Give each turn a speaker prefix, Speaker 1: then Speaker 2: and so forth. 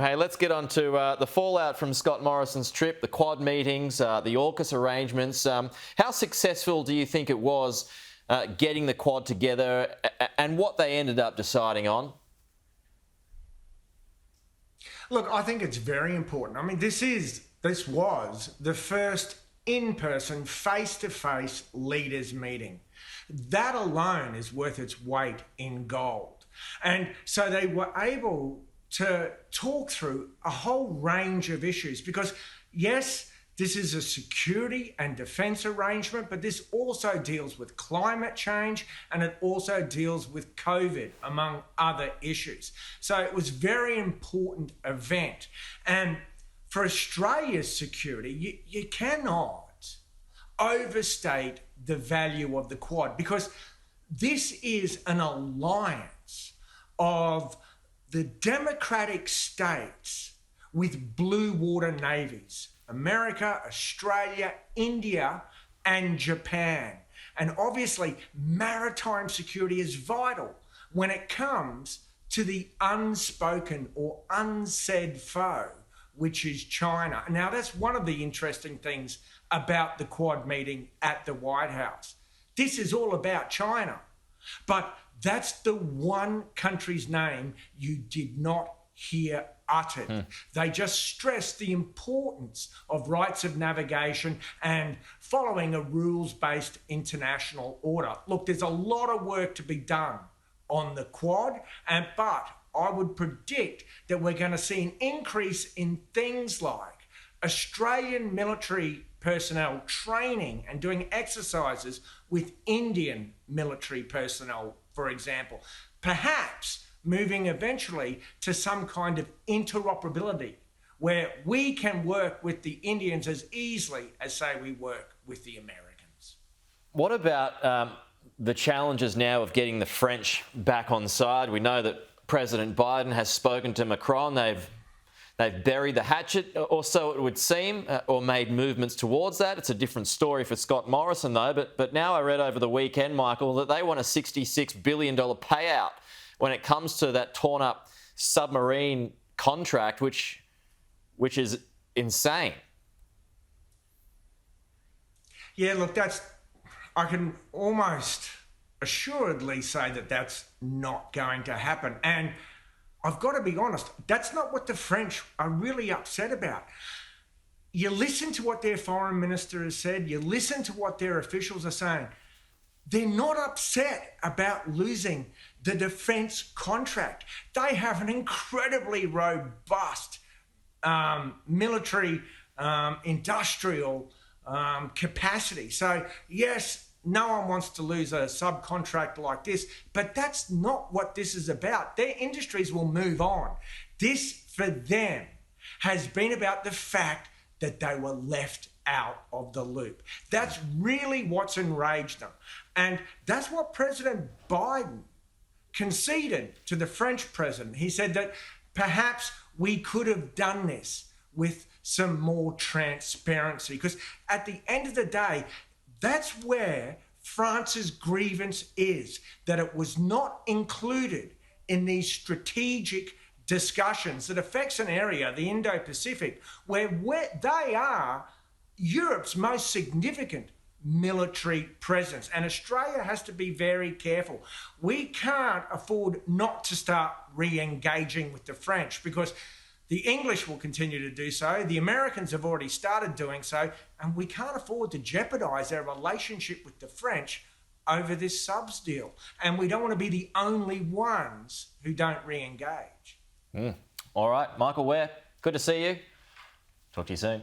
Speaker 1: Hey, let's get on to the fallout from Scott Morrison's trip, the Quad meetings, the AUKUS arrangements. How successful do you think it was getting the Quad together and what they ended up deciding on?
Speaker 2: Look, I think it's very important. I mean, this was the first in-person, face-to-face leaders meeting. That alone is worth its weight in gold. And so they were able to talk through a whole range of issues because, yes, this is a security and defence arrangement, but this also deals with climate change and it also deals with COVID, among other issues. So it was a very important event. And for Australia's security, you cannot overstate the value of the Quad because this is an alliance of the democratic states with blue water navies. America, Australia, India, and Japan. And obviously, maritime security is vital when it comes to the unspoken or unsaid foe, which is China. Now, that's one of the interesting things about the Quad meeting at the White House. This is all about China, but that's the one country's name you did not hear uttered. They just stressed the importance of rights of navigation and following a rules-based international order. Look, there's a lot of work to be done on the Quad, but I would predict that we're going to see an increase in things like Australian military personnel training and doing exercises with Indian military personnel, for example. Perhaps moving eventually to some kind of interoperability where we can work with the Indians as easily as, say, we work with the Americans.
Speaker 1: What about the challenges now of getting the French back on side? We know that President Biden has spoken to Macron. They've buried the hatchet, or so it would seem, or made movements towards that. It's a different story for Scott Morrison, though. But now I read over the weekend, Michael, that they want a $66 billion payout when it comes to that torn-up submarine contract, which is insane.
Speaker 2: Yeah, look, I can almost assuredly say that that's not going to happen. And I've got to be honest, that's not what the French are really upset about. You listen to what their foreign minister has said, you listen to what their officials are saying. They're not upset about losing the defence contract. They have an incredibly robust military industrial capacity. So, yes, no one wants to lose a subcontract like this, but that's not what this is about. Their industries will move on. This, for them, has been about the fact that they were left out of the loop. That's really what's enraged them. And that's what President Biden conceded to the French president. He said that perhaps we could have done this with some more transparency, because at the end of the day, that's where France's grievance is, that it was not included in these strategic discussions that affects an area, the Indo-Pacific, where they are Europe's most significant military presence. And Australia has to be very careful. We can't afford not to start re-engaging with the French because the English will continue to do so. The Americans have already started doing so. And we can't afford to jeopardise our relationship with the French over this subs deal. And we don't want to be the only ones who don't re-engage.
Speaker 1: All right, Michael Ware, good to see you. Talk to you soon.